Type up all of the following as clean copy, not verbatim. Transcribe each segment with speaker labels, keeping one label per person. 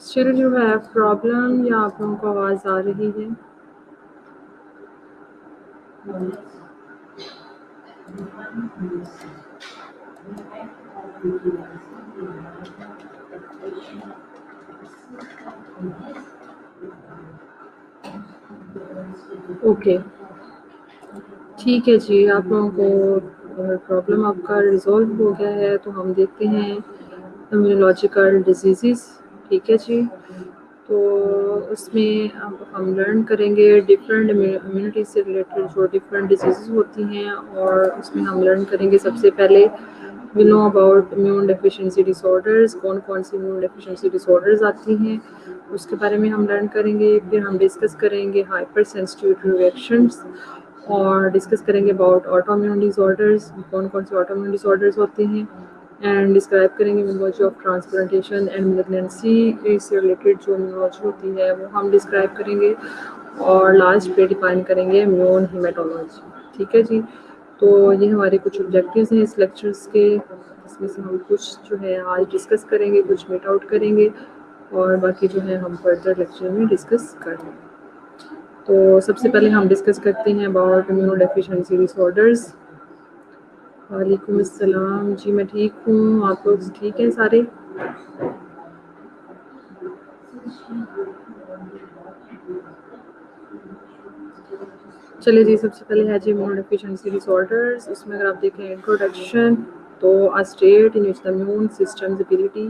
Speaker 1: Still you have problem या आप लोगों को आवाज़ आ रही है? ओके, ठीक है जी, आप लोगों को प्रॉब्लम आपका रिज़ॉल्व हो गया है, तो हम देखते हैं इम्यूनोलॉजिकल डिजीज़ेज़, ठीक है जी। तो उसमें अब हम लर्न करेंगे डिफरेंट इम्यूनिटी से रिलेटेड जो डिफरेंट डिजीज़ेज़ होती हैं, और उसमें हम लर्न करेंगे सबसे पहले we know about immune deficiency disorders, कौन-कौन सी इम्यून डेफिशिएंसी डिसऑर्डर्स आती हैं, उसके बारे में हम लर्न करेंगे। फिर हम डिस्कस करेंगे हाइपर सेंसिटिविटी रिएक्शंस और डिस्कस करेंगे अबाउट ऑटोइम्यून डिसऑर्डर्स, कौन-कौन से ऑटोइम्यून डिसऑर्डर्स होते हैं, एंड डिस्क्राइब करेंगे immunology of transplantation and malignancy, इससे रिलेटेड जो इम्यूनोलॉजी होती है वो हम डिस्क्राइब करेंगे, और लास्ट पे डिफाइन करेंगे इम्यून हेमेटोलॉजी, ठीक है जी। तो ये हमारे कुछ ऑब्जेक्टिव्स हैं इस लेक्चर्स के, इसमें से हम कुछ जो है आज डिस्कस करेंगे, कुछ मीट आउट करेंगे, और बाकी जो है हम फर्दर लेक्चर में डिस्कस कर लेंगे। तो सबसे पहले हम डिस्कस करते हैं अबाउट इम्यूनोडेफिशिएंसी डिसऑर्डर्स। वालेकुम अस्सलाम जी, मैं ठीक हूँ, आप लोग ठीक हैं सारे? चलिए जी, सबसे पहले है जी इम्यूनोडेफिशिएंसी डिसऑर्डर्स। इसमें अगर आप देखें इंट्रोडक्शन, तो a state in which the immune systems ability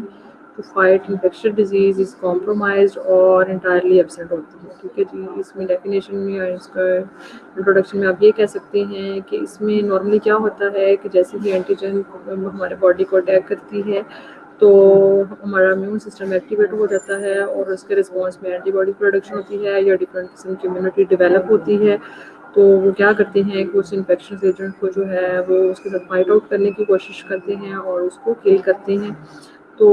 Speaker 1: to fight infectious disease is compromised और इंटायरली एब्सेंट होती है, ठीक है जी। इसमें डेफिनेशन में या इसका इंट्रोडक्शन में आप ये कह सकते हैं कि इसमें नॉर्मली क्या होता है कि जैसे ही एंटीजन हमारे बॉडी को अटैक करती है, तो हमारा इम्यून सिस्टम एक्टिवेट हो जाता है और उसके रिस्पॉन्स में एंटीबॉडी प्रोडक्शन होती है या डिफरेंट किस्म की इम्यूनिटी डेवलप होती है। तो वो क्या करते हैं कि उस इन्फेक्शस एजेंट को जो है वो उसके साथ फाइट आउट करने की कोशिश करते हैं और उसको किल करते हैं, तो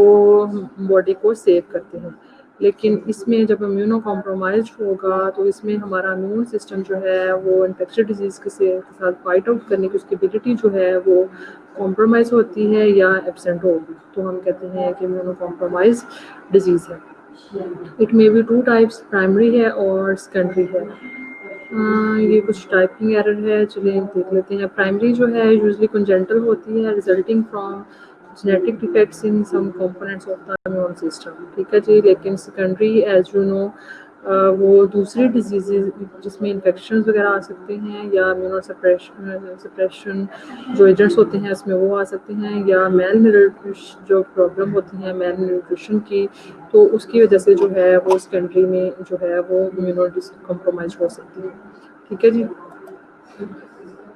Speaker 1: बॉडी को सेव करते हैं। लेकिन इसमें जब इम्यूनो कॉम्प्रोमाइज होगा, तो इसमें हमारा इम्यून सिस्टम जो है वो इन्फेक्शियस डिजीज़ के साथ फाइट आउट करने की उसकी एबिलिटी जो है वो कॉम्प्रोमाइज़ होती है या एब्सेंट होगी, तो हम कहते हैं कि इम्यूनो कॉम्प्रोमाइज डिजीज़ है। It may be two types, primary है और सेकेंडरी है। ये कुछ टाइपिंग एरर है, चलिए देख लेते हैं। प्राइमरी जो है यूजुअली कंजेंटल होती है, resulting from genetic defects in some components of the immune system, ठीक है जी। लेकिन सेकेंडरी एज यू नो वो दूसरी डिजीज़ जिसमें इन्फेक्शन वगैरह आ सकते हैं, या इम्यूनो सप्रेशन जो एजेंट्स होते हैं उसमें वो आ सकते हैं, या मेल न्यूट्रिशन जो प्रॉब्लम होती है मेल न्यूट्रिशन की, तो उसकी वजह से जो है वो सेकेंडरी में जो है वो इम्यूनो कॉम्प्रोमाइज हो सकती है, ठीक है जी।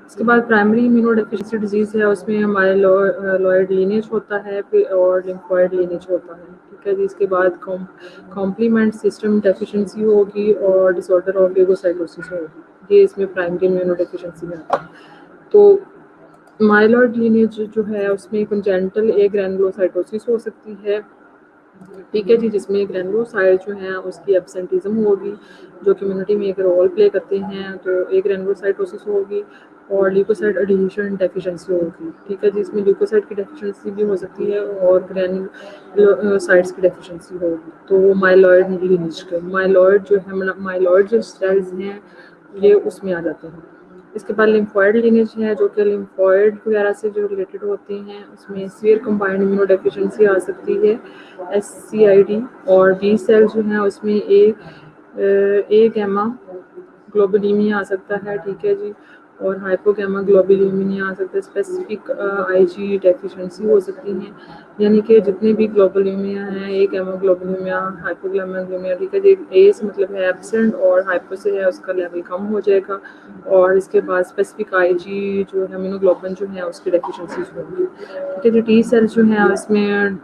Speaker 1: इसके बाद प्राइमरी इम्यूनोडेफिशिएंसी डिजीज़ है, उसमें माइलॉइड लीनेज होता है फिर और लिम्फोइड लीनेज होता है, ठीक है जी। इसके बाद कॉम्प्लीमेंट सिस्टम डेफिशिएंसी होगी और डिसऑर्डर ऑफ फेगोसाइटोसिस होगी, ये इसमें प्राइमरी इम्यूनोडेफिशिएंसी में आता है। तो माइलॉइड लीनेज जो है उसमें कंजेंटल ए ग्रैनुलोसाइटोसिस हो सकती है, ठीक है जी, जिसमें ग्रैनुलोसाइट जो है उसकी एब्सेंटिज्म होगी, जो कम्युनिटी में एक रोल प्ले करते हैं, तो एक ग्रैनुलोसाइटोसिस होगी और ल्यूकोसाइट एडिशन डेफिशिएंसी होगी, ठीक है जी। इसमें ल्यूकोसाइट की डेफिशिएंसी भी हो सकती है और ग्रैनुलोसाइट्स की डेफिशिएंसी होगी। तो माइलॉइड लीनेज के माइलॉइड जो है माइलॉइड जो सेल्स हैं ये उसमें आ जाते हैं। इसके बाद लिम्फोइड लीनेज है, जो कि लिम्फोइड वगैरह से जो रिलेटेड होते हैं, उसमें सीवियर कंबाइंड इम्यूनोडेफिशिएंसी आ सकती है, SCID, और बी सेल जो है उसमें ए गैमा ग्लोबुलिमिया आ सकता है, ठीक है जी, और हाइपोगैमा ग्लोबुलिमिया आ सकता है। स्पेसिफिक IG डेफिशिएंसी हो सकती हैं, यानी कि जितने भी ग्लोबुलिमिया हैं, ए गैमा ग्लोबुलिमिया, हाइपोगैमा ग्लोबुलिमिया, ठीक है जी। ए से मतलब है एब्सेंट और हाइपो से है उसका लेवल कम हो जाएगा, और इसके बाद स्पेसिफिक IG जो है इम्यूनोग्लोबिन जो है उसकी डेफिशिएंसीज होगी, ठीक है जी। टी सेल्स जो है उसमें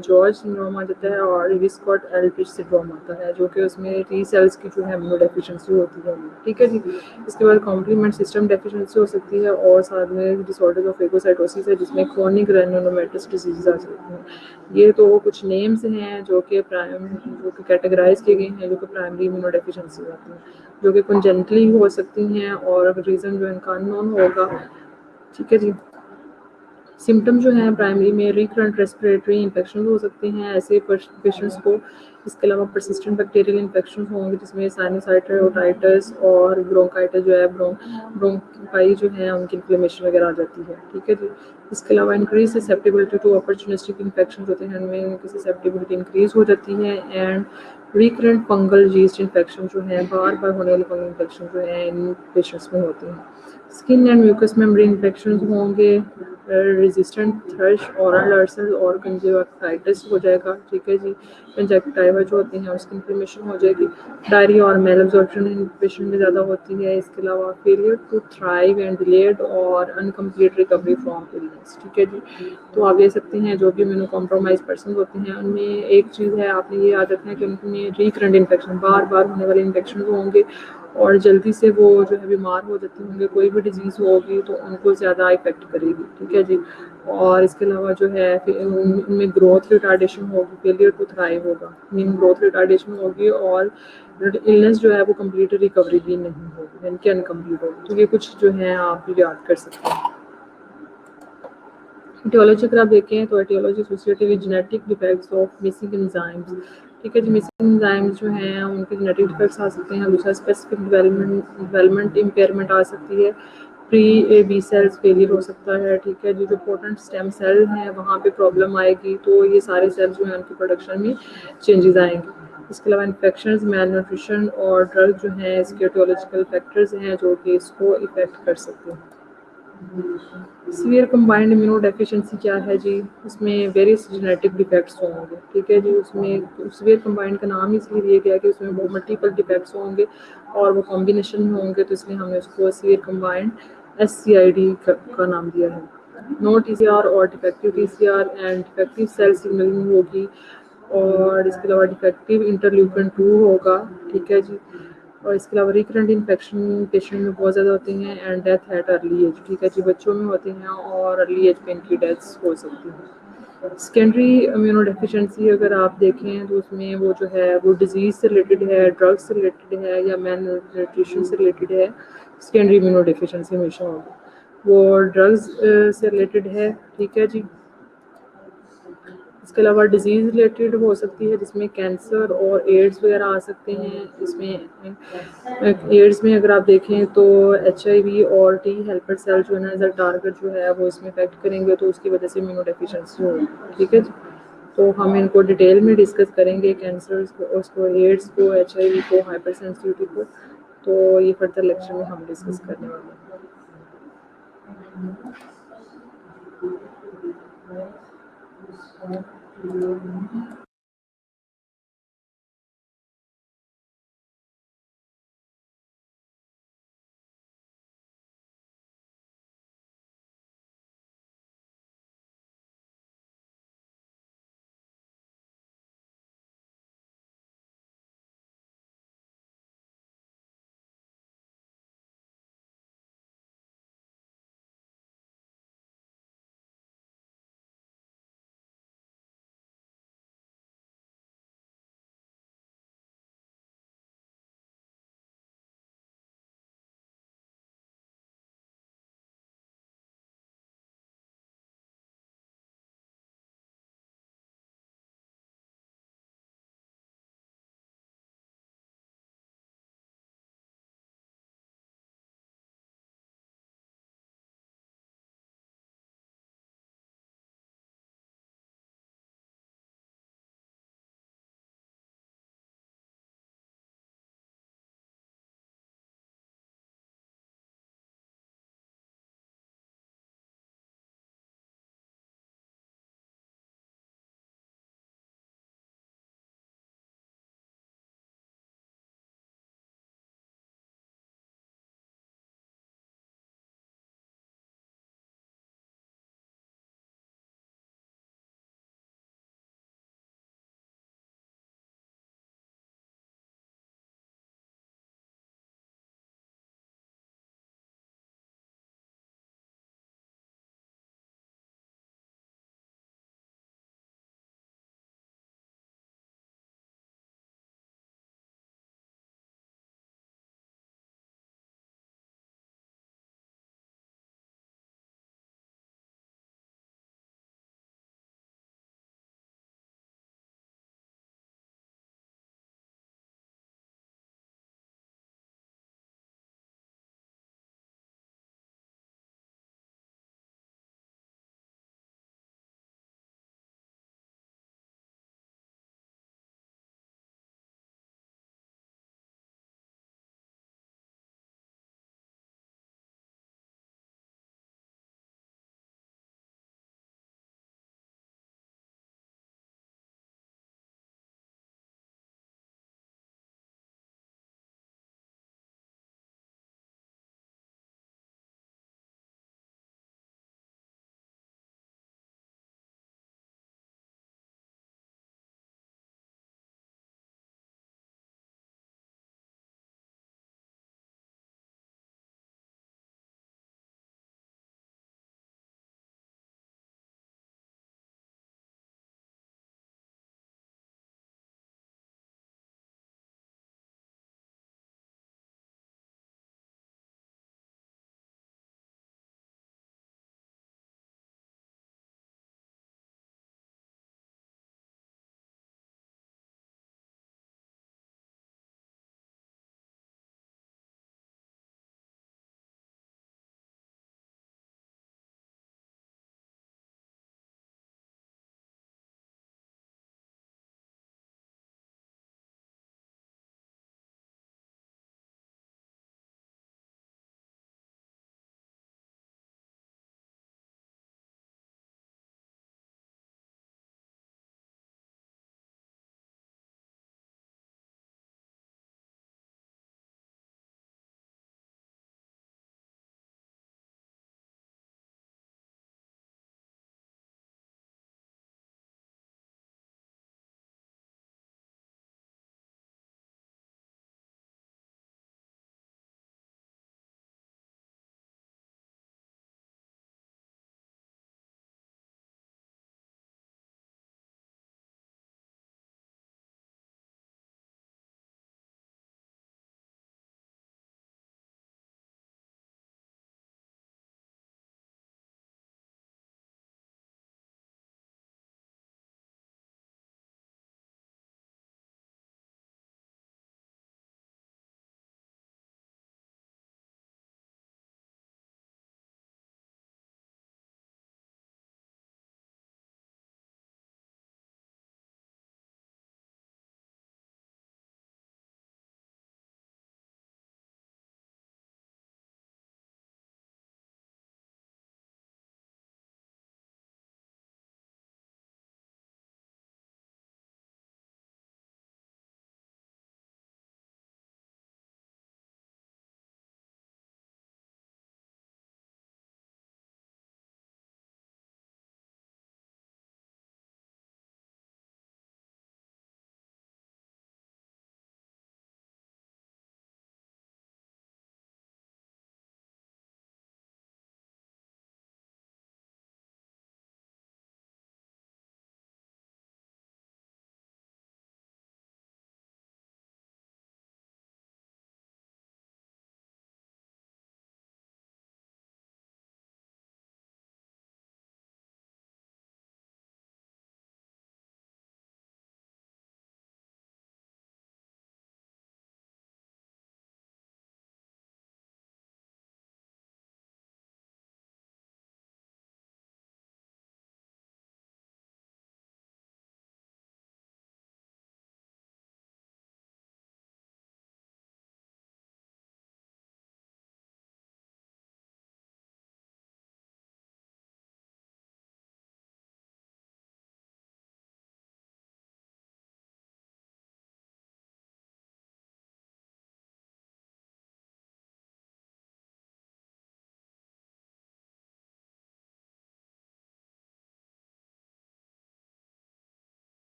Speaker 1: जॉर्ज सिंड्रोम आ जाता है और विस्कॉट एल्ड्रिच सिंड्रोम आता है, जो कि उसमें टी सेल्स की जो है इम्यूनोडेफिशिएंसी होती है, ठीक है जी। इसके बाद कॉम्प्लीमेंट सिस्टम डेफिशिएंसी हो सकती है और साथ में डिसऑर्डर्स ऑफ फेगोसाइटोसिस है, जिसमें क्रोनिक ग्रैनुलोमेटस डिजीज आ सकती हैं। ये तो कुछ नेम्स हैं जो कि कैटेगराइज किए गए हैं, जो कि प्राइमरी इम्यूनोडेफिशिएंसी होती है, जो कि कंजेंटली हो सकती हैं और अगर रीज़न जो इनका अननोन होगा, ठीक है जी। सिम्टम जो हैं प्राइमरी में रिकरेंट रेस्पिरेटरी इन्फेक्शन हो सकते हैं ऐसे पेशेंट्स को। इसके अलावा परसिस्टेंट बैक्टीरियल इन्फेक्शन होंगे, जिसमें साइनोसाइटिस, ओटाइटिस और ब्रोंकाइटिस जो है, ब्रोंकाई जो है उनकी इन्फ्लेमेशन वगैरह आ जाती है, ठीक है जी। इसके अलावा increase susceptibility to opportunistic infection होते हैं, उनमें उनकी ससेप्टिबिलिटी इंक्रीज हो जाती है। And recurrent fungal yeast infection जो है, बार बार होने वाले फंगल इन्फेक्शन जो है इन पेशेंट्स में होते हैं। Skin and mucous membrane infection होंगे, रेजिस्टेंट थ्रश, ओरल अल्सर और कंजक्टिवाइटिस हो जाएगा, ठीक है जी। कंजक्टिवा जो होती हैं उसकी इन्फ्लेमेशन हो जाएगी। डायरिया और मेल एब्जॉर्प्शन इन पेशेंट में ज़्यादा होती है। इसके अलावा failure to thrive and delayed और अनकम्प्लीट रिकवरी फ्रॉम इलनेस, ठीक है जी। तो आप देख सकते हैं जो भी इम्यूनो कॉम्प्रोमाइज पर्सन होते हैं उनमें एक चीज़ है, आपने ये याद रखना है कि उनमें रिकरेंट इन्फेक्शन, बार बार होने वाले इन्फेक्शन होंगे और जल्दी से वो जो है बीमार हो जाते होंगे। कोई भी डिजीज़ होगी तो उनको ज़्यादा इफेक्ट करेगी, ठीक है जी। और इसके अलावा जो है उनमें ग्रोथ रिटार्डेशन होगी, फेलियर टू थ्राइव होगा, मीन ग्रोथ रिटार्डेशन होगी और इलनेस जो है वो कम्प्लीट रिकवरी भी नहीं होगी, यानी कि अनकम्प्लीट होगी। तो ये कुछ जो है आप याद कर सकते हैं। एटियोलॉजी अगर आप देखें तो etiology associated with genetic defects of missing enzymes, ठीक है जी। मिसिंग एंजाइम्स जो हैं उनके जेनेटिक डिफेक्ट्स आ सकते हैं। दूसरा स्पेसिफिक डेवलपमेंट इम्पेयरमेंट आ सकती है। Pre A B cells failure हो सकता है, ठीक है जी। जो पोटेंट स्टेम सेल हैं वहाँ पे प्रॉब्लम आएगी, तो ये सारे सेल्स जो हैं उनकी प्रोडक्शन में चेंजेस आएंगे। इसके अलावा इन्फेक्शन, मैल न्यूट्रिशन और ड्रग जो हैं इसके एटियोलॉजिकल फैक्टर्स हैं जो कि इसको इफेक्ट कर सकते हैं। सीवियर कंबाइंड इम्यूनो डेफिशिएंसी क्या है जी? इसमें वेरियस जेनेटिक डिफेक्ट्स होंगे, ठीक है जी। उसमें सीवियर कंबाइंड का नाम इसलिए दिया गया कि उसमें वो मल्टीपल डिफेक्ट्स होंगे और वो कॉम्बिनेशन में होंगे, तो इसलिए हमने उसको सीवियर कंबाइंड SCID का नाम दिया है। नो TCR और defective TCR and defective cell signalling होगी और इसके अलावा डिफेक्टिव इंटरल्यूकन 2 होगा, ठीक है जी। और इसके अलावा रिकरेंट इन्फेक्शन पेशेंट में बहुत ज़्यादा होती हैं and death at early age, ठीक है जी। बच्चों में होती हैं और अर्ली एज पे इनकी डेथ्स हो सकती हैं। सेकेंडरी इम्यूनो डेफिशिएंसी अगर आप देखें तो उसमें वो जो है वो डिजीज़ से रिलेटेड है, ड्रग्स से रिलेटेड है या मैल न्यूट्रिशन से रिलेटेड है। सेकेंडरी इम्यूनो डेफिशिएंसी हमेशा होगी। वो ड्रग्स से रिलेटेड है, ठीक है जी। इसके अलावा डिजीज़ रिलेटेड हो सकती है, जिसमें कैंसर और एड्स वगैरह आ सकते हैं। इसमें एड्स में अगर आप देखें तो HIV और T हेल्पर सेल जो है ना एज अ टारगेट जो है वो इसमें इफेक्ट करेंगे, तो उसकी वजह से इम्यूनो डेफिशिएंसी होगी, ठीक है जी। तो हम इनको डिटेल में डिस्कस करेंगे, कैंसर को, उसको, एड्स को, HIV को, हाइपर सेंसिटिविटी को। तो ये फर्दर लेक्चर में हम डिस्कस करने वाले हैं।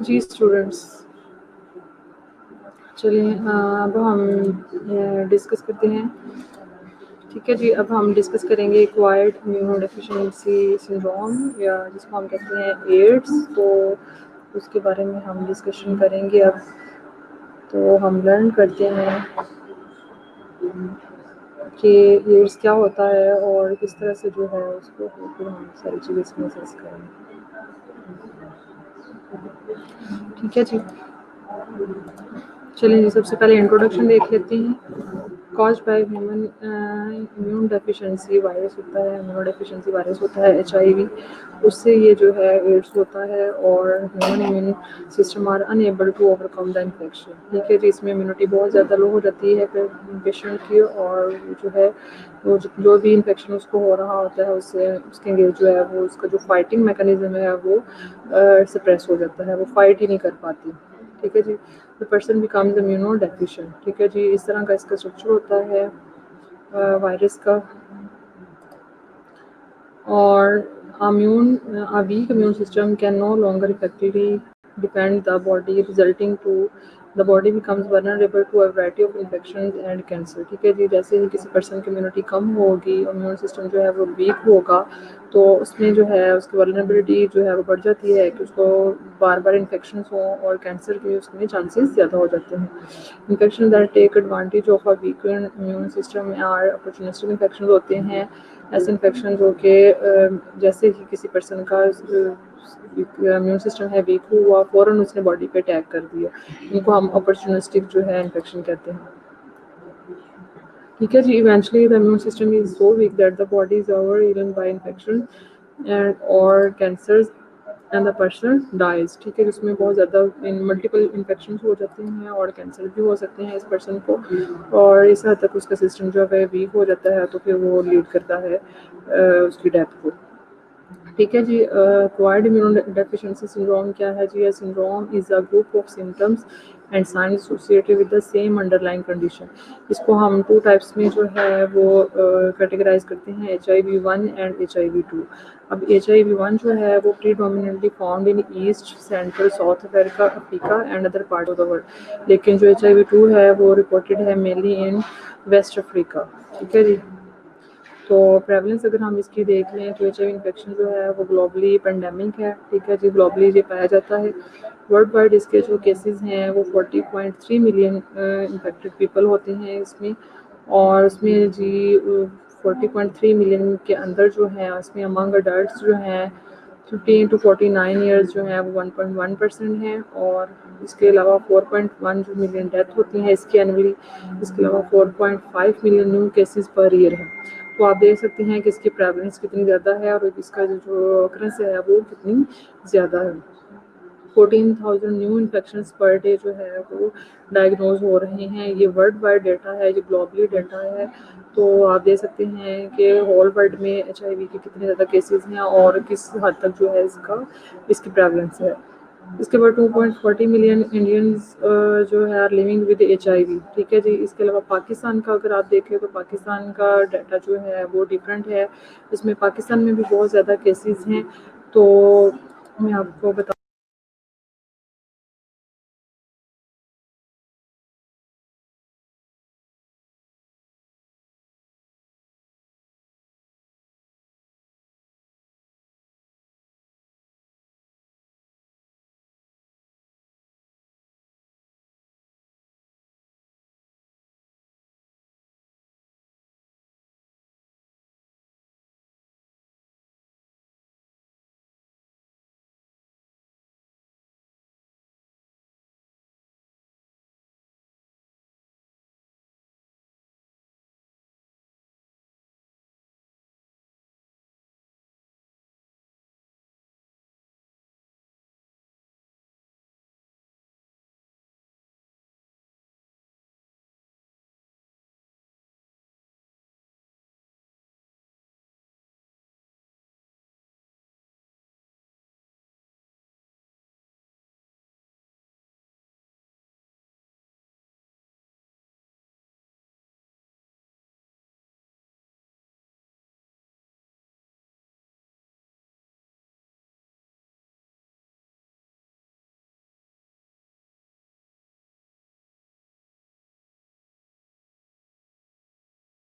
Speaker 1: जी स्टूडेंट्स, चलिए अब हम डिस्कस करते हैं। ठीक है जी, अब हम डिस्कस करेंगे एक्वायर्ड इम्यूनोडेफिशिएंसी सिंड्रोम या जिसको हम कहते हैं एड्स। तो उसके बारे में हम डिस्कशन करेंगे अब। तो हम लर्न करते हैं कि एड्स क्या होता है और किस तरह से जो है उसको फिर हम सारी चीज़ें इसमें डिस्कस करेंगे। ठीक है जी, चलिए जी सबसे पहले इंट्रोडक्शन देख लेते हैं। Caused by human immune deficiency virus होता है, इम्यूनो डेफिशिएंसी वायरस होता है HIV, उससे ये जो है एड्स होता है और human immune system are unable to overcome the infection. ठीक है जी, इसमें इम्यूनिटी बहुत ज़्यादा लो हो जाती है फिर पेशेंट की, और जो है वो जो भी इन्फेक्शन उसको हो रहा होता है उससे उसके लिए जो है वो उसका जो फाइटिंग मैकेनिज्म है वो सप्रेस हो जाता है, वो फाइट ही नहीं कर पाती। ठीक है जी, the person becomes immunodeficient. ठीक है जी, इस तरह का इसका स्ट्रक्चर होता है वायरस का। और a weak immune system can no longer effectively defend the body, resulting to the body becomes vulnerable to a variety of infections and cancer। ठीक है जी, जैसे ही किसी पर्सन की इम्यूनिटी कम होगी, इम्यून सिस्टम जो है वो वीक होगा, तो उसमें जो है उसकी वल्नरेबिलिटी जो है वो बढ़ जाती है कि उसको बार बार इन्फेक्शन हो और कैंसर के उसमें चांसेस ज़्यादा हो जाते हैं। Infection that take advantage of a weakened immune system are opportunistic infection होते हैं। ऐसे इन्फेक्शन जो कि जैसे ही किसी पर्सन का इम्यून सिस्टम है वीक हुआ, फ़ौरन उसने बॉडी पे अटैक कर दिया, इनको हम अपॉर्चुनिस्टिक जो है इन्फेक्शन कहते हैं। ठीक है जी, eventually the immune system is so weak that the body is overrun by infection and और cancers and the person dies. ठीक है, जिसमें बहुत ज़्यादा मल्टीपल इन्फेक्शन हो जाते हैं और कैंसर भी हो सकते हैं इस पर्सन को, और इस हद तक उसका सिस्टम जो है वीक हो जाता है, तो फिर वो लीड करता है उसकी डेथ को। ठीक है जी, एक्वायर्ड इम्यूनो डेफिशिएंसी सिंड्रोम क्या है जी? Syndrome is a group of symptoms and signs associated with the same underlying condition. इसको हम 2 टाइप्स में जो है वो कैटेगराइज करते हैं, HIV-1 एंड HIV-2। अब HIV-1 जो है वो predominantly found in east, central, south Africa and other part of the world. लेकिन जो HIV-2 है वो रिपोर्टेड है मेनली इन वेस्ट अफ्रीका। ठीक है जी, तो प्रेवलेंस अगर हम इसकी देख लें तो HIV इन्फेक्शन जो है वो ग्लोबली पेंडेमिक है। ठीक है जी, ग्लोबली ये पाया जाता है। वर्ल्ड वाइड इसके जो केसेस हैं वो 40.3 मिलियन इन्फेक्टेड पीपल होते हैं इसमें, और उसमें जी 40.3 मिलियन के अंदर जो है उसमें अमंग अडल्ट जो हैं 15 to 49 ईयर्स जो हैं वो 1.1% है, और इसके अलावा 4.1 जो मिलियन डेथ होती हैं इसकी एनुअली। इसके अलावा 4.5 million new cases per year है। तो आप देख सकते हैं कि इसकी प्रेवलेंस कितनी ज़्यादा है और इसका जो ऑकरेंस है वो कितनी ज़्यादा है। 14,000 न्यू इन्फेक्शंस पर डे जो है वो डायग्नोज हो रहे हैं। ये वर्ल्ड वाइड डेटा है, ये ग्लोबली डेटा है। तो आप देख सकते हैं कि होल वर्ल्ड में HIV के कितने ज़्यादा केसेस हैं और किस हद तक जो है इसकी प्रेवलेंस है। इसके बाद 2.40 मिलियन इंडियंस जो है आर लिविंग विद HIV। ठीक है जी, इसके अलावा पाकिस्तान का अगर आप देखें तो पाकिस्तान का डाटा जो है वो डिफरेंट है। इसमें पाकिस्तान में भी बहुत ज़्यादा केसेस हैं। तो मैं आपको बता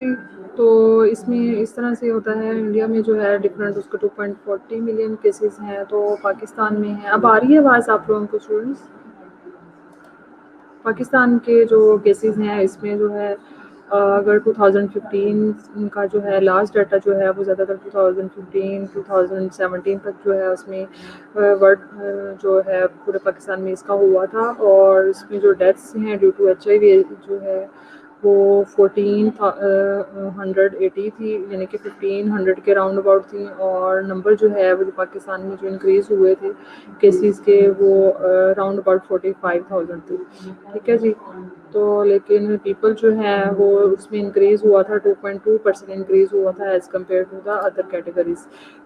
Speaker 1: तो इसमें इस तरह से होता है, इंडिया में जो है डिफरेंट उसका 2.40 मिलियन केसेस हैं, तो पाकिस्तान में है। अब आ रही है आवाज़ आप लोगों को स्टूडेंट्स? पाकिस्तान के जो केसेस हैं इसमें जो है अगर 2015 का जो है लास्ट डाटा जो है वो ज़्यादातर 2015 2017 तक जो है उसमें वर्ड जो है पूरे पाकिस्तान में इसका हुआ था, और इसमें जो डेथ्स हैं ड्यू टू HIV जो है वो 1480 थी, यानी कि 1500 के राउंड अबाउट थी, और नंबर जो है वो पाकिस्तान में जो इंक्रीज़ हुए थे केसेस के वो राउंड अबाउट 45,000 थे। ठीक है जी। तो लेकिन पीपल जो है वो उसमें इंक्रीज़ हुआ था, 2.2% इंक्रीज़ हुआ था as compared to the other categories.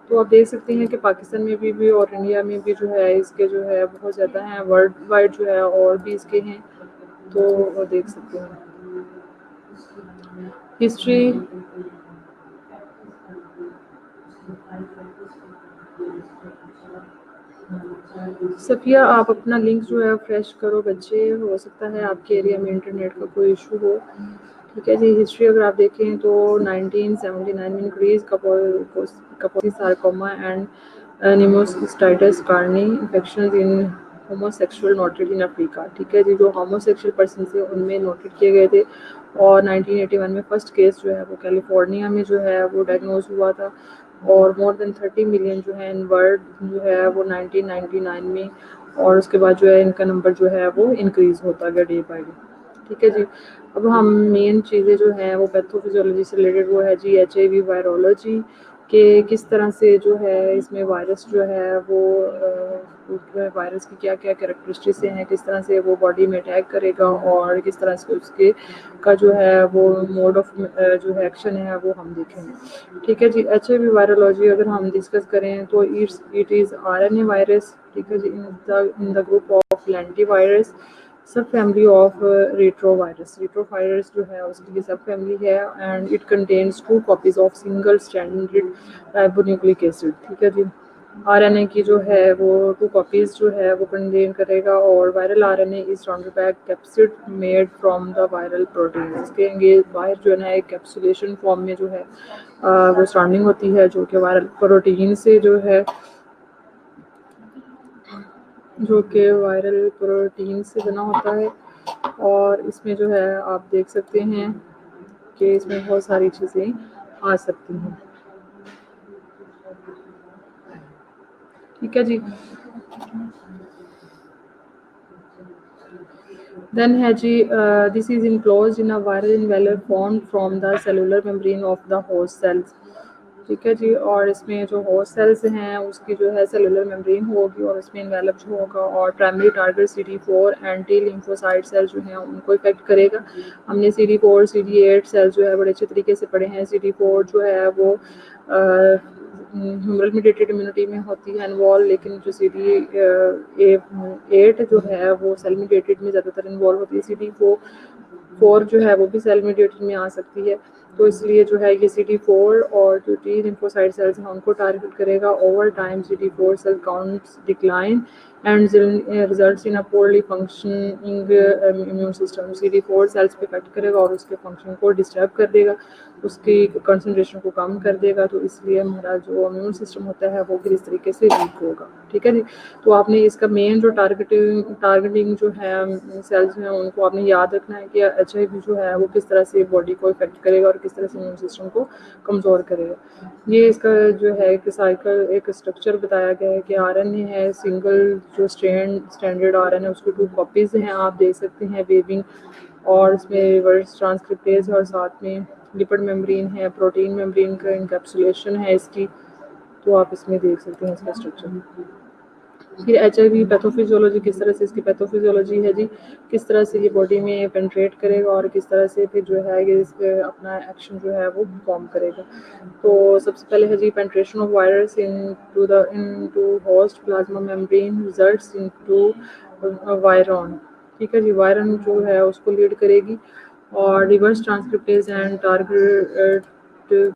Speaker 1: तो आप देख सकते हैं कि पाकिस्तान में भी और इंडिया में भी जो है इसके जो है बहुत ज़्यादा हैं, वर्ल्ड वाइड जो है और भी इसके हैं, तो वो देख सकते हैं हिस्ट्री। सफ़िया, आप अपना लिंक जो है फ्रेश करो बच्चे, हो सकता है आपके एरिया में इंटरनेट का कोई इशू हो। ठीक है जी। हिस्ट्री अगर आप देखें तो 1979 में increase Kaposi sarcoma and pneumocystis carinii infection in homosexual noted in Africa. ठीक है जी। जो होमोसेक्सुअल पर्सन थे उनमें नोटेड किए गए थे, और 1981 में फर्स्ट केस जो है वो कैलिफोर्निया में जो है वो डायग्नोज हुआ था, और मोर देन 30 मिलियन जो है इन वर्ल्ड जो है वो 1999 में, और उसके बाद जो है इनका नंबर जो है वो इंक्रीज़ होता गया डे बाय डे। ठीक है जी। अब हम मेन चीज़ें जो हैं वो पैथोफिजियोलॉजी से रिलेटेड वो है जी HIV वायरोलॉजी के किस तरह से जो है इसमें वायरस जो है वो वायरस की क्या क्या कैरेक्टरिस्टिक्स हैं, किस तरह से वो बॉडी में अटैक करेगा, और किस तरह से उसके का जो है वो मोड ऑफ जो है एक्शन है वो हम देखेंगे। ठीक है जी। HIV वायरोलॉजी अगर हम डिस्कस करें तो इट इज़ RNA वायरस। ठीक है जी। In the group of lentivirus, subfamily of retrovirus. Retrovirus जो है उसकी सब फैमिली है, and it contains 2 copies of single stranded ribonucleic acid. ठीक है जी। RNA की जो है वो 2 कॉपीज जो है वो कंटेन करेगा, और viral RNA is surrounded by capsid made from the viral protein. इसके ये बाहर जो है ना एक कैप्सुलेशन फॉर्म में जो है वो सराउंडिंग होती है, जो कि वायरल प्रोटीन से जो है वायरल प्रोटीन से बना होता है, और इसमें जो है आप देख सकते हैं कि इसमें बहुत सारी चीज़ें आ सकती हैं। ठीक है जी। देन है जी this is enclosed in a viral envelope formed from the cellular membrane of the host cells। ठीक है जी। और इसमें जो होस्ट सेल्स हैं उसकी जो है सेलुलर मेम्ब्रेन होगी, और उसमें इन्वेलप जो होगा, और primary target CD4 anti lymphocyte sales जो हैं उनको इफेक्ट करेगा। हमने CD4 CD8 सेल्स जो है बड़े अच्छे तरीके से पढ़े हैं। CD4 जो है वो ह्यूमरल मीडिएटेड इम्यूनिटी में होती है इन्वॉल्व, लेकिन जो CD8 जो है वो सेल मीडिएटेड में ज़्यादातर इन्वॉल्व होती है। CD4 जो है वो भी सेल मीडिएटेड में आ सकती है, तो इसलिए जो है ये CD4 और जो टी लिम्फोसाइट सेल्स हैं उनको टारगेट करेगा। Over time CD4 cell counts decline and results in a poorly functioning immune system. CD4 cells पे इफेक्ट करेगा और उसके फंक्शन को डिस्टर्ब कर देगा, उसकी कंसंट्रेशन को कम कर देगा, तो इसलिए हमारा जो इम्यून सिस्टम होता है वो फिर इस तरीके से वीक होगा। ठीक है जी। तो आपने इसका मेन जो टारगेटिंग जो है सेल्स हैं उनको आपने याद रखना है कि HIV जो है वो किस तरह से बॉडी को इफेक्ट करेगा और किस तरह से इम्यून सिस्टम को कमज़ोर करेगा। ये इसका जो है एक साइकिल एक स्ट्रक्चर बताया गया है कि RNA है सिंगल जो स्टैंडर्ड RNA उसकी 2 कॉपीज़ हैं, आप देख सकते हैं वेविंग, और इसमें रिवर्स ट्रांसक्रिप्टेज, और साथ में लिपिड मेम्ब्रेन है, प्रोटीन मेम्ब्रेन का इनकैप्सुलेशन है इसकी, तो आप इसमें देख सकते हैं इसका स्ट्रक्चर। फिर HIV पैथोफिजियोलॉजी, किस तरह से इसकी पैथोफिजियोलॉजी है जी, किस तरह से ये बॉडी में पेनिट्रेट करेगा, और किस तरह से फिर जो है ये अपना एक्शन जो है वो परफॉर्म करेगा। तो सबसे पहले है जी penetration of virus into host plasma membrane results into virion. ठीक है जी। वायरन जो है उसको लीड करेगी, और रिवर्स ट्रांसक्रिप्टेज एंड टारगेट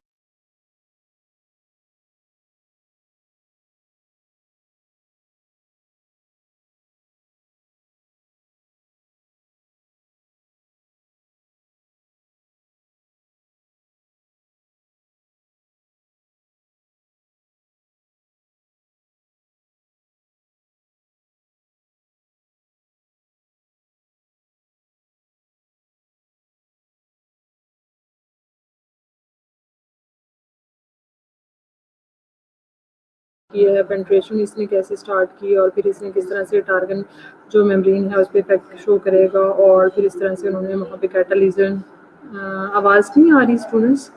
Speaker 1: किया है, पेंट्रेशन इसने कैसे स्टार्ट की और फिर इसने किस तरह से टारगन जो मेम्ब्रेन है उस पर इफेक्ट शो करेगा और फिर इस तरह से उन्होंने वहाँ पे कैटालिजन। आवाज़ नहीं आ रही स्टूडेंट्स?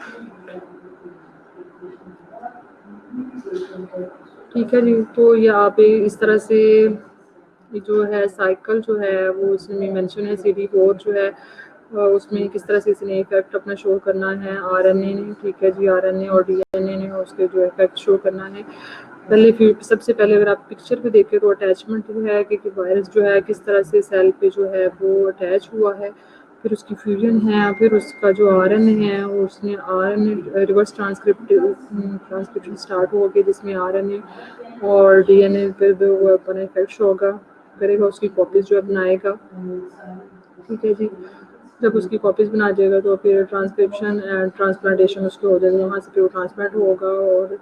Speaker 1: ठीक है जी। तो यहाँ पे इस तरह से जो है साइकिल जो है वो इसमें मेंशन है। CD4 जो है उसमें किस तरह से इसने इफेक्ट अपना शो करना है RNA ने। ठीक है जी, RNA और DNA ने उसके जो इफेक्ट शो करना है। पहले फिर सबसे पहले अगर आप पिक्चर पे देखें तो अटैचमेंट जो है कि वायरस जो है किस तरह से सेल पे जो है वो अटैच हुआ है, फिर उसकी फ्यूजन है, फिर उसका जो RNA है उसने RNA रिवर्स ट्रांसक्रिप्शन स्टार्ट हो गई जिसमें RNA और DNA पे वो अपना इफेक्ट होगा करेगा, उसकी कॉपीज जो है बनाएगा। ठीक है जी। जब उसकी कॉपीज बना जाएगा तो फिर ट्रांसक्रिप्शन एंड ट्रांसप्लांटेशन उसके हो जाएगा, वहाँ से फिर वो ट्रांसप्लांट होगा और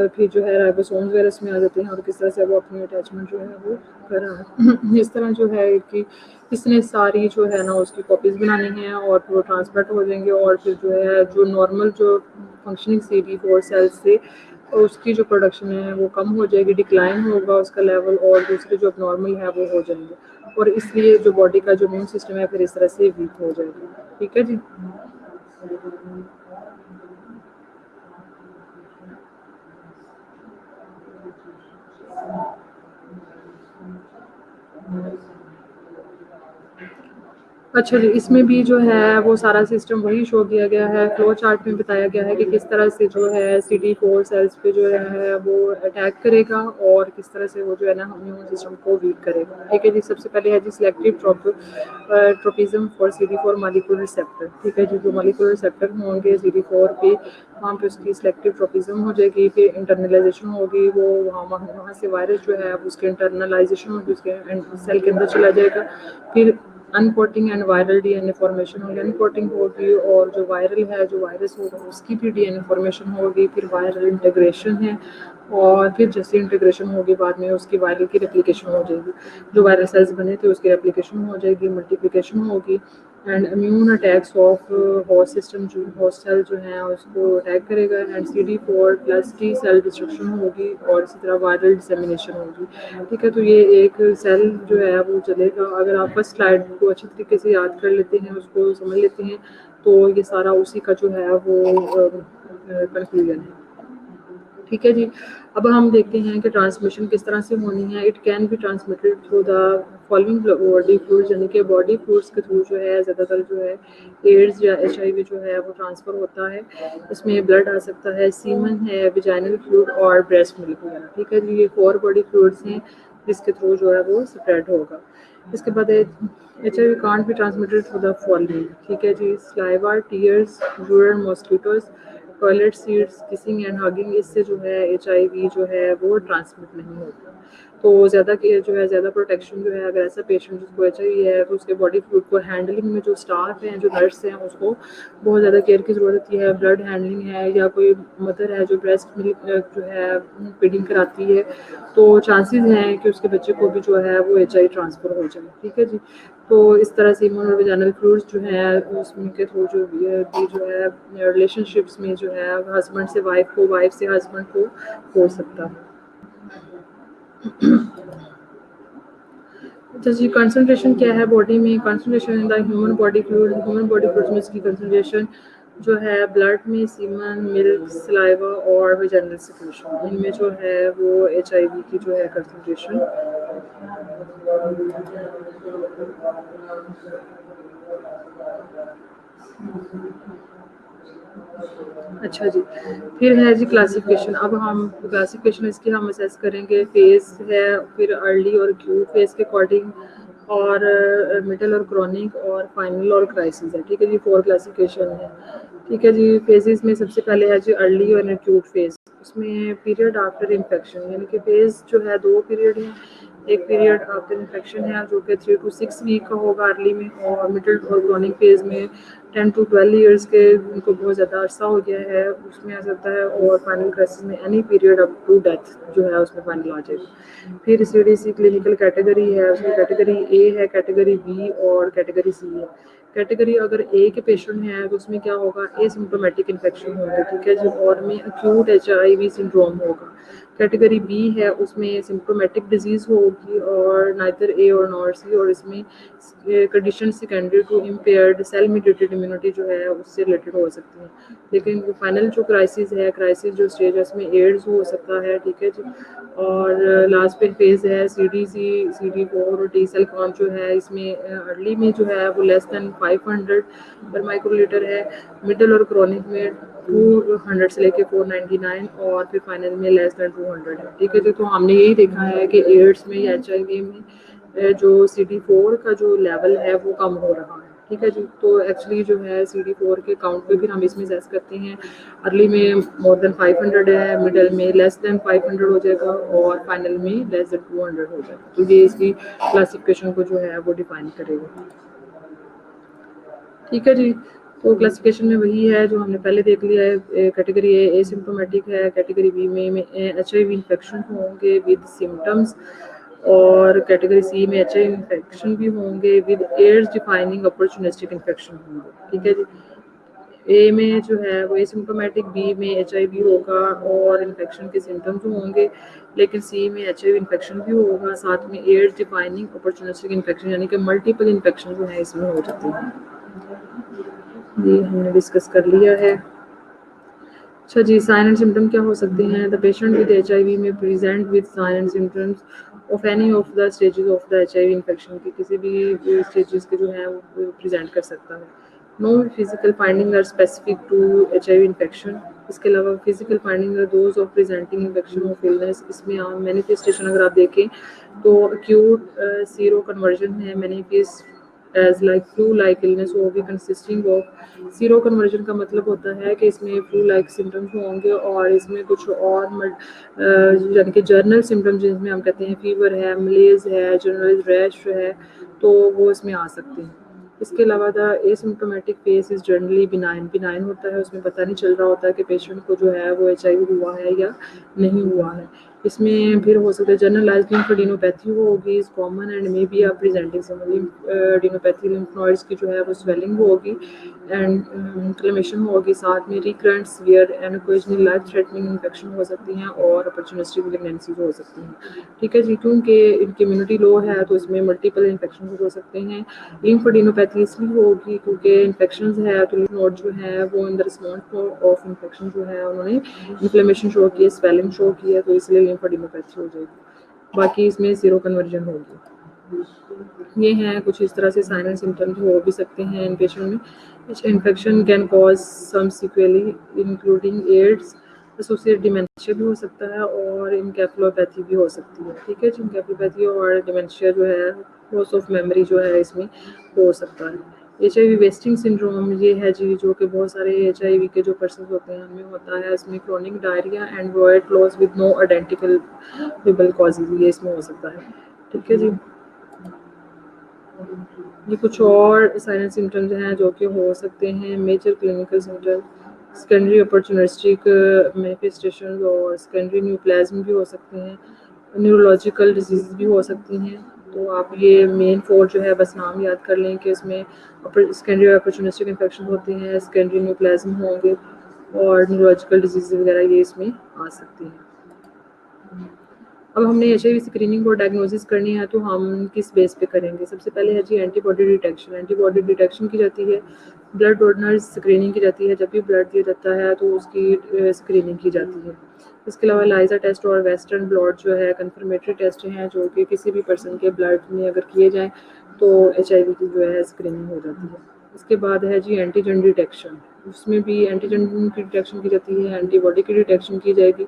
Speaker 1: फिर जो है राइबोसोम्स वगैरह इसमें आ जाते हैं और किस तरह से वो अपनी अटैचमेंट जो है वो कर रहा है। इस तरह जो है कि इसने सारी जो है ना उसकी कॉपीज़ बनानी है और फिर वो ट्रांसप्लांट हो जाएंगे और फिर जो है जो नॉर्मल जो फंक्शनिंग CD4 सेल्स से उसकी जो प्रोडक्शन है वो कम हो जाएगी, डिक्लाइन होगा उसका लेवल और दूसरे जो नॉर्मल है वो हो जाएंगे और इसलिए जो बॉडी का जो इम्यून सिस्टम है फिर इस तरह से वीक हो जाएगा। ठीक है जी। अच्छा जी, इसमें भी जो है वो सारा सिस्टम वही शो किया गया है, फ्लो चार्ट में बताया गया है कि किस तरह से जो है CD4 सेल्स पे जो है वो अटैक करेगा और किस तरह से वो जो है ना इम्यून सिस्टम को वीक करेगा। ठीक है जी। सबसे पहले है जी selective tropism for CD4 molecular receptor. ठीक है जी। जो मॉलिक्यूलर रिसेप्टर होंगे CD4 पे वहाँ पे उसकी सिलेक्टिव ट्रोपिज्म हो जाएगी, फिर इंटरनलाइजेशन होगी, वो वहाँ से वायरस जो है उसके इंटरनलाइजेशन होगी, उसके सेल के अंदर चला जाएगा। फिर uncoating and viral DNA formation होगी, अनकोटिंग होगी और जो वायरल है जो वायरस होगा उसकी भी DNA फॉर्मेशन होगी, फिर वायरल इंटीग्रेशन है और फिर जैसे इंटीग्रेशन होगी बाद में उसकी वायरल की रेप्लिकेशन हो जाएगी, जो वायरल सेल्स बने थे उसकी रेप्लिकेशन हो जाएगी, मल्टीप्लिकेशन होगी and immune attacks of host system जो होस्ट सेल जो है उसको अटैक करेगा and CD4 plus T cell destruction होगी और इसी तरह वायरल डिसेमिनेशन होगी। ठीक है। तो ये एक सेल जो है वो चलेगा। अगर आप फर्स्ट स्लाइड को अच्छी तरीके से याद कर लेते हैं, उसको समझ लेते हैं तो ये सारा उसी का जो है वो कंक्लूजन है। ठीक है जी। अब हम देखते हैं कि ट्रांसमिशन किस तरह से होनी है। It can be transmitted through the following body fluids, यानी कि बॉडी फ्लूइड्स के थ्रू जो है ज़्यादातर जो है एड्स या HIV जो है वो ट्रांसफ़र होता है। इसमें ब्लड आ सकता है, सीमन है, विजाइनल फ्लूइड और ब्रेस्ट मिल्क वगैरह। ठीक है जी। ये 4 बॉडी फ्लूइड्स हैं जिसके थ्रू जो है वो स्प्रेड होगा। इसके बाद HIV can't be transmitted through the following. ठीक है जी। Saliva, tears, urine, mosquitoes, toilet seats, kissing and hugging, इससे जो है HIV जो है वो ट्रांसमिट नहीं होता। तो ज़्यादा केयर जो है, ज़्यादा प्रोटेक्शन जो है, अगर ऐसा पेशेंट जिसको HIV है तो उसके बॉडी फ्लूइड को हैंडलिंग में जो स्टाफ हैं, जो नर्स हैं, उसको बहुत ज़्यादा केयर की ज़रूरत होती है। ब्लड हैंडलिंग है या कोई मदर है जो ब्रेस्ट मिल्क जो है फीडिंग कराती है तो चांसेस हैं कि उसके बच्चे को भी जो है वो HIV ट्रांसफ़र हो जाए। ठीक है जी। तो इस तरह से इम्यून वेजाइनल फ्लूइड्स जो है उसके थ्रू जो भी जो है रिलेशनशिप्स में जो है हस्बैंड से वाइफ को, वाइफ से हस्बैंड को हो सकता है। जैसे कंसंट्रेशन क्या है बॉडी में, concentration in the human body fluid, human body fluid में इसकी कंसंट्रेशन जो है ब्लड में सीमन, मिल्क, सलाइवा और वेजाइनल सिक्रेशन, इनमें जो है वो HIV की जो है कंसंट्रेशन। अच्छा जी। फिर है जी क्लासिफिकेशन। अब हम क्लासिफिकेशन इसकी हम असेस करेंगे। फेज़ है, फिर अर्ली और एक्यूट फेज़ के अकॉर्डिंग और मिडल और क्रॉनिक और फाइनल और क्राइसिस है। ठीक है जी। 4 क्लासिफिकेशन है। ठीक है जी। फेजेस में सबसे पहले है जी अर्ली और एक्यूट फेज़। इसमें पीरियड आफ्टर इन्फेक्शन, यानी कि फेज़ जो है 2 पीरियड हैं। एक पीरियड आफ्टर इन्फेक्शन है जो कि 3 to 6 वीक का होगा अर्ली में, और मिडल और क्रॉनिक फेज़ में 10 to 12 ईयर्स के उनको बहुत ज़्यादा अर्सा हो गया है उसमें आ सकता है, और फाइनल क्राइसिस में any period up to death जो है उसमें फाइनल आ जाएगा। फिर CDC क्लिनिकल कैटेगरी है, उसमें कैटेगरी A है, कैटेगरी B और कैटेगरी C है। कैटेगरी अगर ए के पेशेंट हैं तो उसमें क्या होगा, एसिम्प्टोमेटिक इन्फेक्शन होगा, ठीक है जी, और में एक्यूट HIV सिंड्रोम होगा। कैटेगरी बी है, उसमें सिम्प्टोमेटिक डिजीज़ होगी और नाइदर ए और नॉर सी, और इसमें condition secondary to impaired cell mediated immunity जो है उससे रिलेटेड हो सकती है। लेकिन फाइनल जो क्राइसिस जो स्टेज है उसमें एड्स हो सकता है, ठीक है जी। और लास्ट पे फेज है CD4 और टी सेल काउंट जो है इसमें अर्ली में जो है वो लेस देन 500 पर माइक्रोलीटर है, मिडल और क्रॉनिक में 200 से लेके 499 और फिर फाइनल में लेस देन 200 है, ठीक है जी। तो हमने यही देखा है कि एड्स में या HIV में जो CD4 का जो लेवल है वो कम हो रहा है, ठीक है जी। तो एक्चुअली जो है CD4 के काउंट पे फिर हम इसमें सेस करते हैं, अर्ली में मोर देन 500 है, मिडल में लेस देन 500 हो जाएगा और फाइनल में लेस देन 200 हो जाएगा। तो ये इसकी क्लासिफिकेशन को जो है वो डिफाइन करेगा, ठीक है जी। तो क्लासिफिकेशन में वही है जो हमने पहले देख लिया है। कैटेगरी ए एसिम्प्टोमेटिक है, कैटेगरी बी में HIV इन्फेक्शन होंगे विद सिम्टम्स, और कैटेगरी सी में HIV इन्फेक्शन भी होंगे with AIDS defining opportunistic infection होंगे, ठीक है जी। ए में जो है वो एसिम्प्टोमेटिक, बी में HIV होगा और इन्फेक्शन के सिम्टम्स होंगे, लेकिन सी में HIV इन्फेक्शन भी होगा, साथ में एड्स डिफाइनिंग अपॉर्चुनिस्टिक इन्फेक्शन यानी कि मल्टीपल इन्फेक्शन जो है इसमें हो जाती है। ये हमने डिस्कस कर लिया है। अच्छा जी, साइन एंड सिम्टम क्या हो सकते हैं? The patient with HIV may present with sign and symptoms of any of the stages of the HIV infection के किसी भी स्टेजेस के जो है वो प्रेजेंट कर सकता है। No physical finding are specific to HIV infection. इसके अलावा physical finding are those of presenting infection of illness. इसमें मैनिफेस्टेशन अगर आप देखें तो एक्यूट सीरो कन्वर्जन है, manifest as like flu like illness होगी कंसिस्टिंग ऑफ, सीरो कन्वर्जन का मतलब होता है कि इसमें फ्लू लाइक सिम्टम्स होंगे और इसमें कुछ और यानी कि जर्नल सिम्टम्स जिसमें हम कहते हैं फीवर है, मलेज है, जनरल रैश है, तो वो इसमें आ सकते हैं। इसके अलावा the asymptomatic face is generally benign होता है, उसमें पता नहीं चल रहा होता है कि पेशेंट को जो है वो HIV हुआ है या नहीं हुआ है। इसमें फिर हो सकता है जनरलाइज्ड लिम्फोडेनोपैथी होगी, is common and may be presenting some lymphadenopathy, lymph nodes की जो है वो स्वेलिंग होगी एंड इन्फ्लेमेशन होगी, साथ में recurrent severe and occasional life threatening infection हो सकती हैं और अपॉर्चुनिस्टिक प्रेगनेंसीज हो सकती हैं, ठीक है जी। क्योंकि इनकी इम्यूनिटी लो है तो इसमें मल्टीपल इन्फेक्शन हो सकते हैं। लिम्फोडेनोपैथी इसलिए होगी क्योंकि इन्फेक्शन है तो लिम्फ नोड जो है वो in the response of infection जो है उन्होंने इन्फ्लेमेशन शो की है, स्वेलिंग शो की है, तो इसलिए लिम्फोडेनोपैथी हो जाएगी। बाकी इसमें जीरो कन्वर्जन होगी। ये हैं कुछ इस तरह से साइन एंड सिम्टम्स हो भी सकते हैं इन पेशेंट में। Infection can cause some sequelae including AIDS, associate dementia भी हो सकता है और इनकेफेलोपैथी भी हो सकती है, ठीक है जी। इनकेफेलोपैथी और डिमेंशिया जो है, लॉस ऑफ मेमोरी जो है इसमें हो सकता है। HIV वेस्टिंग सिंड्रोम ये है जी, जो कि बहुत सारे HIV के जो पर्सन होते हैं उनमें होता है। इसमें chronic diarrhoea and weight loss with no identifiable causes, ये इसमें हो सकता है, ठीक है जी। ये कुछ और साइलेंट सिम्टम्स हैं जो कि हो सकते हैं। Major clinical symptom, secondary opportunistic manifestation और सेकेंडरी न्यूप्लाज्म भी हो सकते हैं, न्यूरोलॉजिकल डिजीज भी हो सकती हैं। तो आप ये मेन 4 जो है बस नाम याद कर लें कि इसमें सेकेंडरी अपॉर्चुनिस्टिक इन्फेक्शन होते हैं, सेकेंडरी न्यूप्लाज्म होंगे और न्यूरोलॉजिकल डिजीज वगैरह ये इसमें आ सकती हैं। अब हमने HIV स्क्रीनिंग और डायग्नोसिस करनी है तो हम किस बेस पे करेंगे? सबसे पहले है जी एंटीबॉडी डिटेक्शन। एंटीबॉडी डिटेक्शन की जाती है, ब्लड डोनर स्क्रीनिंग की जाती है, जब भी ब्लड दिया जाता है तो उसकी स्क्रीनिंग की जाती है। इसके अलावा ELISA टेस्ट और वेस्टर्न ब्लॉट जो है कंफर्मेटरी टेस्ट हैं जो कि किसी भी पर्सन के ब्लड में अगर किए जाएँ तो HIV की जो है स्क्रीनिंग हो जाती है। इसके बाद है जी एंटीजन डिटेक्शन, उसमें भी एंटीजन की डिटेक्शन की जाती है, एंटीबॉडी की डिटेक्शन की जाएगी।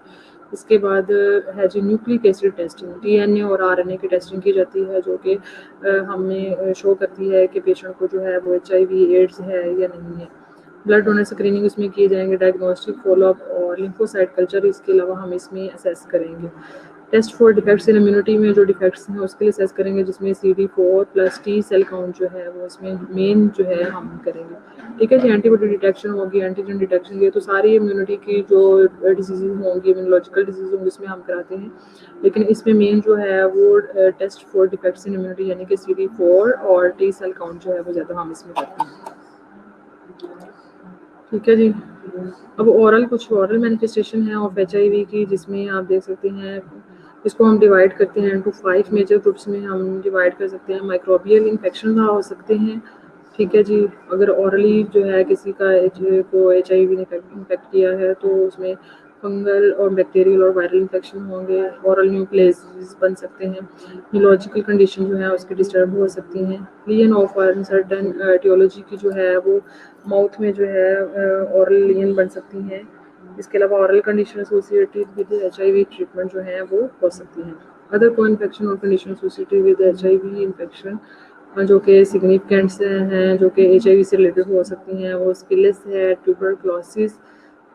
Speaker 1: इसके बाद है जी न्यूक्लिक एसिड टेस्टिंग, DNA और RNA की टेस्टिंग की जाती है जो कि हमें शो करती है कि पेशेंट को जो है वो HIV एड्स है या नहीं है। ब्लड डोनर स्क्रीनिंग इसमें किए जाएंगे, डायग्नोस्टिक फॉलोअप और लिम्फोसाइट कल्चर इसके अलावा हम इसमें असेस करेंगे। Test for defects in immunity में जो डिफेक्ट्स हैं उसके लिए असेस करेंगे, जिसमें CD4 plus T cell count जो है वो इसमें मेन जो है हम करेंगे। ठीक है जी, एंटीबॉडी डिटेक्शन होगी, एंटीजन डिटेक्शन, ये तो सारी इम्यूनिटी की जो डिजीज़ होंगी, इम्यूनोलॉजिकल डिजीज़ होंगी, उसमें हम कराते हैं। लेकिन इसमें मेन जो है वो test for defects in immunity यानी कि CD4 और T सेल काउंट जो है वो ज़्यादा हम इसमें करते हैं। ठीक है जी। अब कुछ ओरल मैनिफेस्टेशन है ऑफ HIV की, जिसमें आप देख सकते हैं इसको हम डिवाइड करते हैं इनटू 5 मेजर ग्रुप्स में हम डिवाइड कर सकते हैं। माइक्रोबियल इन्फेक्शन हो सकते हैं, ठीक है जी। अगर ओरली जो है किसी का HIV ने इन्फेक्ट किया है तो उसमें फंगल और बैक्टीरियल और वायरल इन्फेक्शन होंगे, ओरल न्यूक्लियस बन सकते हैं, न्यूरोलॉजिकल कंडीशन जो है उसकी डिस्टर्ब हो सकती हैं। लियन ऑफ सर्टन टियोलॉजी की जो है वो माउथ में जो है ओरल लियन बन सकती हैं। इसके अलावा oral condition associated with HIV treatment जो है वो हो सकती हैं। अदर को इन्फेक्शन और condition associated with HIV infection जो कि सिग्निफिकेंट हैं, जो कि HIV से रिलेटेड हो सकती हैं, वो स्किलिस है, ट्यूबरक्लोसिस,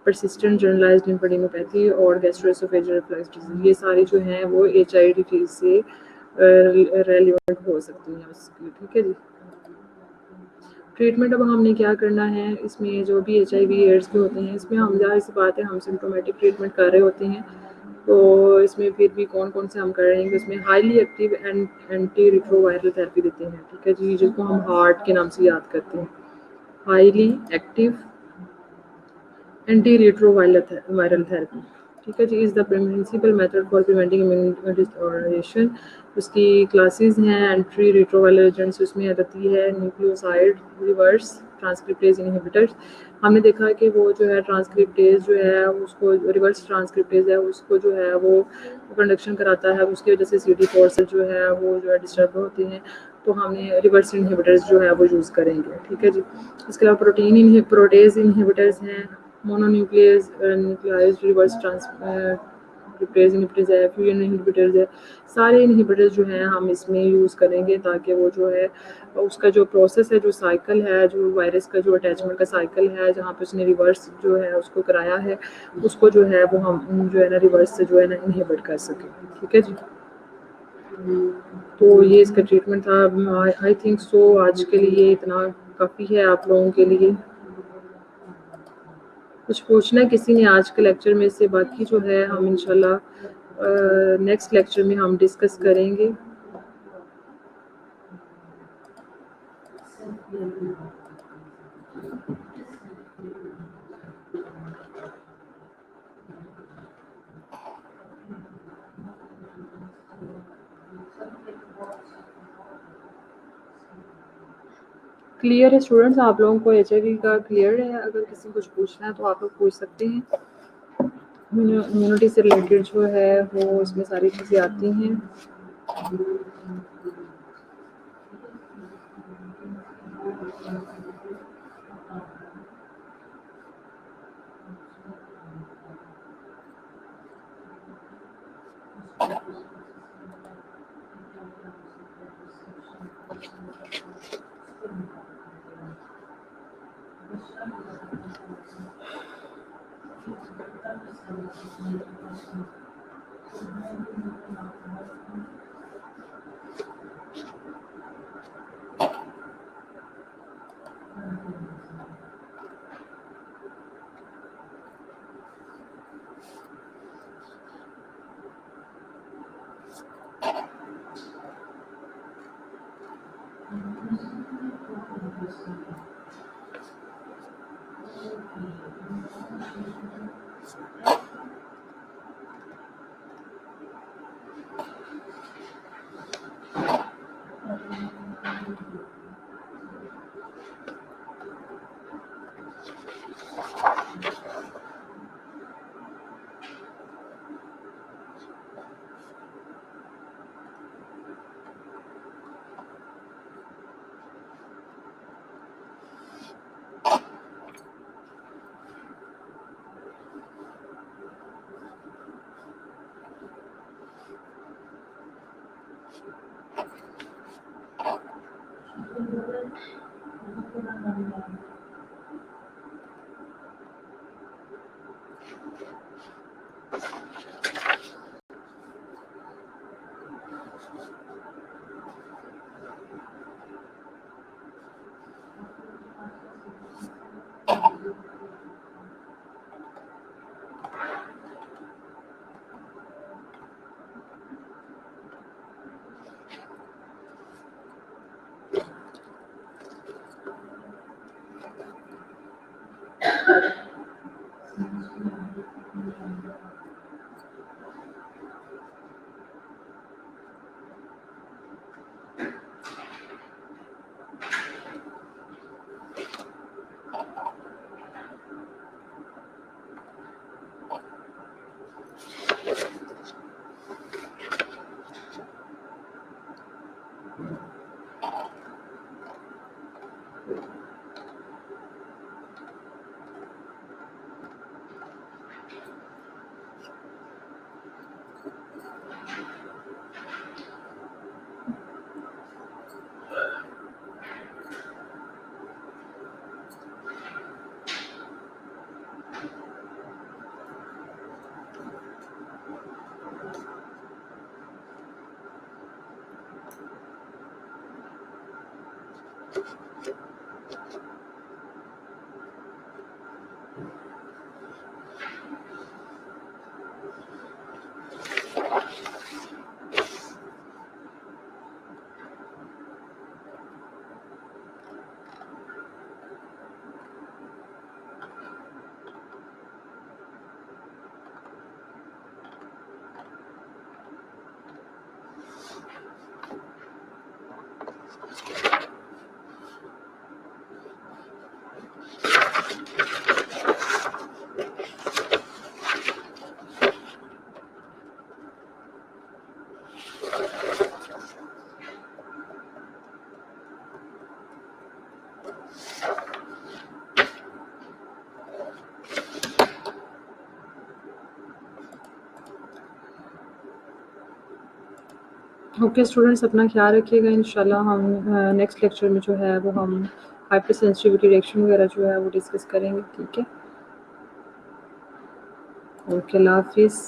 Speaker 1: परसिस्टेंट जनरलाइज्ड लिम्फेडेनोपैथी और गैस्ट्रोएसोफेजियल रिफ्लक्स डिजीज, ये सारी जो हैं वो HIV डिजीज से रेलिवेंट हो सकती हैं उसकी। ठीक है जी। ट्रीटमेंट अब हमने क्या करना है, इसमें जो भी HIV एड्स के होते हैं इसमें हम ज़ाहिर सी बात है हम सिम्प्टोमेटिक ट्रीटमेंट कर रहे होते हैं, तो इसमें फिर भी कौन कौन से हम कर रहे हैं, इसमें highly active anti retroviral therapy देते हैं। ठीक है जी, जिसको हम हार्ट के नाम से याद करते हैं, highly active anti retroviral therapy. ठीक है जी, is the principal method for preventing immune deterioration. उसकी क्लासेस हैं एंटी रिट्रोवायरल एजेंट्स, उसमें आती है न्यूक्लियोसाइड रिवर्स ट्रांसक्रिप्टेज इनहिबिटर्स। हमने देखा है कि वो जो है ट्रांसक्रिप्टेज जो है उसको रिवर्स ट्रांसक्रिप्टेज है उसको जो है वो कंडक्शन कराता है, उसकी वजह से CD4 से जो है वो जो है डिस्टर्ब होती हैं, तो हमने रिवर्स इनहिबिटर्स जो है वो यूज़ करेंगे। ठीक है जी। इसके अलावा प्रोटेज इनहिबिटर्स हैं, मोनोन्यूक्लियस न्यूक्लियाइज रिवर्स ट्रांसक्रिप्टेज इनहिबिटर्स है, फ्यूजन इनहिबिटर्स है, सारे इनहिबिटर्स जो हैं हम इसमें यूज़ करेंगे ताकि वो जो है उसका जो प्रोसेस है, जो साइकिल है, जो वायरस का जो अटैचमेंट का साइकिल है, जहाँ पे उसने रिवर्स जो है उसको कराया है, उसको जो है वो हम जो है ना रिवर्स से जो है ना इनहिबिट कर सकें। ठीक है जी। तो ये इसका ट्रीटमेंट था। आई थिंक सो आज के लिए इतना काफ़ी है आप लोगों के लिए। कुछ पूछना है किसी ने आज के लेक्चर में से, बाकी जो है हम इंशाल्लाह नेक्स्ट लेक्चर में हम डिस्कस करेंगे। क्लियर है स्टूडेंट्स, आप लोगों को HIV का क्लियर है? अगर किसी को कुछ पूछना है तो आप लोग पूछ सकते हैं। इम्यूनिटी से रिलेटेड जो है वो इसमें सारी चीज़ें आती हैं। ओके स्टूडेंट्स, अपना ख्याल रखिएगा। इंशाल्लाह हम नेक्स्ट लेक्चर में जो है वो हम हाइपर सेंसिटिविटी रिएक्शन वगैरह जो है वो डिस्कस करेंगे, ठीक है। ओके, अल्लाह हाफिज़।